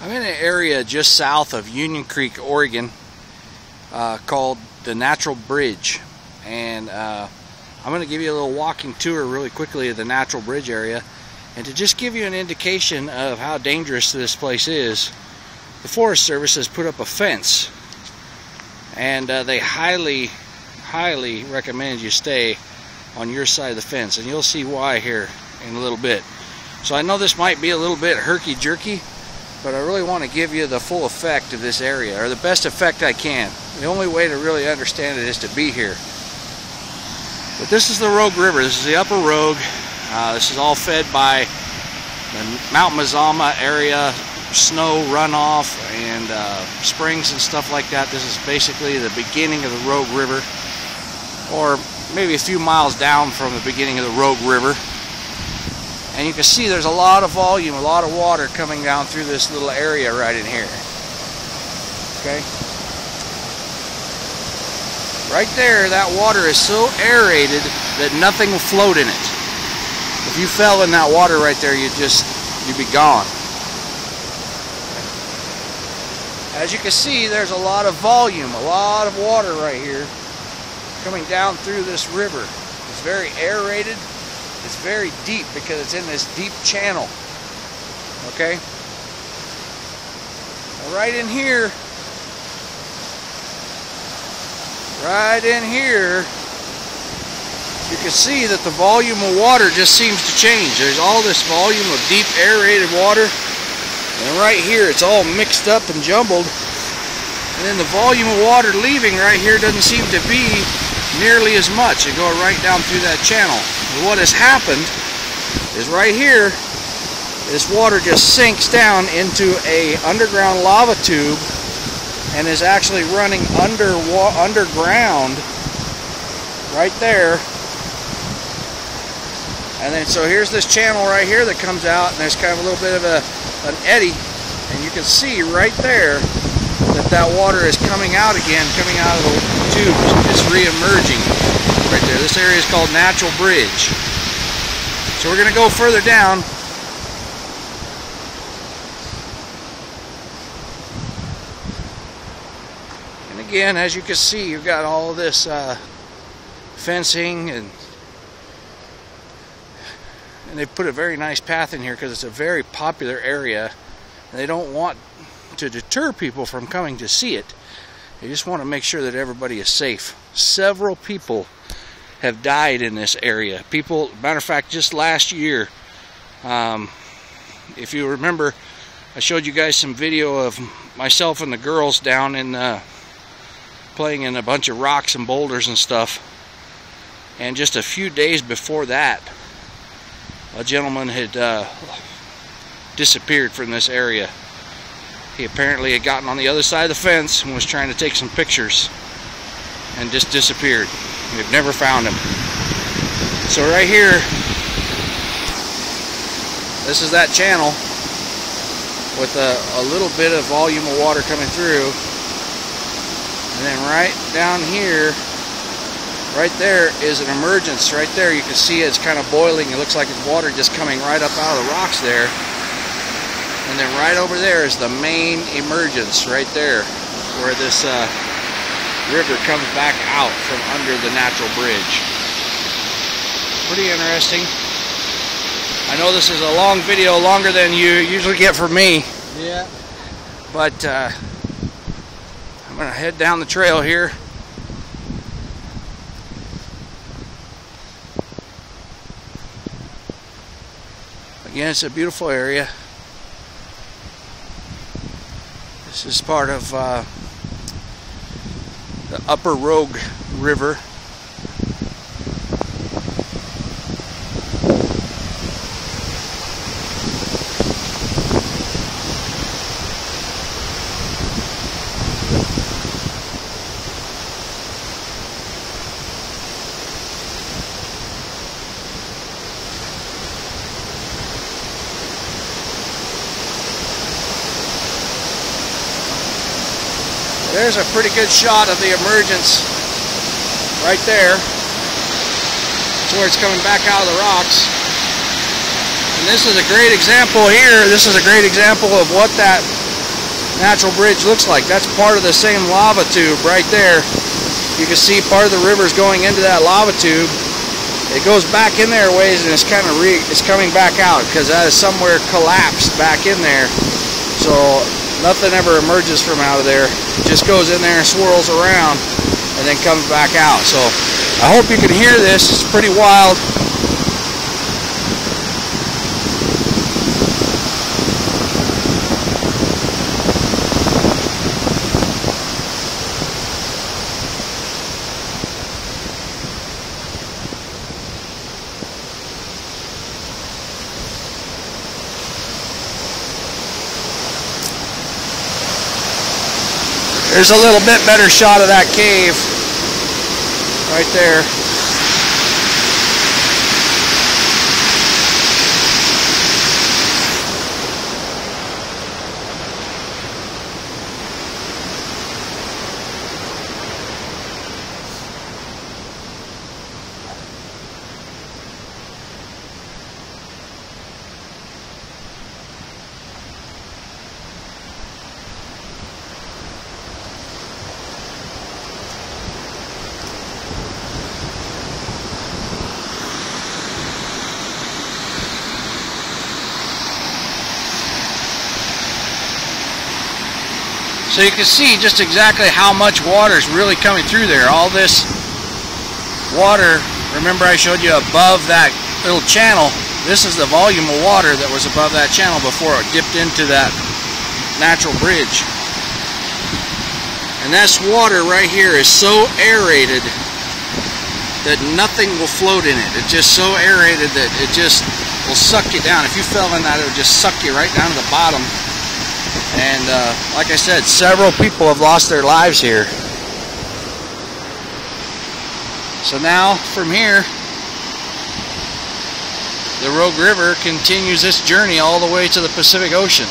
I'm in an area just south of Union Creek, Oregon, called the Natural Bridge, and I'm going to give you a little walking tour really quickly of the Natural Bridge area, and to just give you an indication of how dangerous this place is, the Forest Service has put up a fence, and they highly recommend you stay on your side of the fence, and you'll see why here in a little bit. So I know this might be a little bit herky-jerky, but I really want to give you the full effect of this area, or the best effect I can. The only way to really understand it is to be here. But this is the Rogue River. This is the upper Rogue. This is all fed by the Mount Mazama area, snow runoff, and springs and stuff like that. This is basically the beginning of the Rogue River, or maybe a few miles down from the beginning of the Rogue River. And you can see there's a lot of volume, a lot of water coming down through this little area right in here. Okay? Right there, that water is so aerated that nothing will float in it. If you fell in that water right there, you'd be gone. As you can see, there's a lot of volume, a lot of water right here coming down through this river. It's very aerated. It's very deep because it's in this deep channel. Okay? Now right in here, you can see that the volume of water just seems to change. There's all this volume of deep aerated water, and right here it's all mixed up and jumbled, and then the volume of water leaving right here doesn't seem to be nearly as much. It goes right down through that channel. And what has happened is right here, this water just sinks down into a underground lava tube and is actually running underground right there. And then so here's this channel right here that comes out, and there's kind of a little bit of an eddy, and you can see right there that water is coming out again, coming out of the tubes. It's re-emerging right there. This area is called Natural Bridge. So we're going to go further down. And again, as you can see, you've got all this fencing, and they've put a very nice path in here because it's a very popular area, and they don't want to deter people from coming to see it. They just want to make sure that everybody is safe. Several people have died in this area. People, matter of fact, just last year, if you remember, I showed you guys some video of myself and the girls down in playing in a bunch of rocks and boulders and stuff, and just a few days before that, a gentleman had disappeared from this area. He apparently had gotten on the other side of the fence and was trying to take some pictures and just disappeared. We've never found him. So right here, this is that channel with a little bit of volume of water coming through. And then right down here, right there is an emergence. Right there you can see it's kind of boiling. It looks like it's water just coming right up out of the rocks there. And then right over there is the main emergence right there, where this river comes back out from under the Natural Bridge. Pretty interesting. I know this is a long video, longer than you usually get from me. Yeah. But I'm going to head down the trail here. Again, it's a beautiful area. This is part of the Upper Rogue River. There's a pretty good shot of the emergence right there. That's where it's coming back out of the rocks. And this is a great example here. This is a great example of what that natural bridge looks like. That's part of the same lava tube right there. You can see part of the river's going into that lava tube. It goes back in there a ways, and it's kind of it's coming back out because that is somewhere collapsed back in there. So nothing ever emerges from out of there. It just goes in there and swirls around and then comes back out. So I hope you can hear this. It's pretty wild. There's a little bit better shot of that cave right there. So you can see just exactly how much water is really coming through there. All this water, remember I showed you above that little channel, this is the volume of water that was above that channel before it dipped into that natural bridge. And this water right here is so aerated that nothing will float in it. It's just so aerated that it just will suck you down. If you fell in that, it would just suck you right down to the bottom. And like I said, several people have lost their lives here. So now from here, the Rogue River continues its journey all the way to the Pacific Ocean.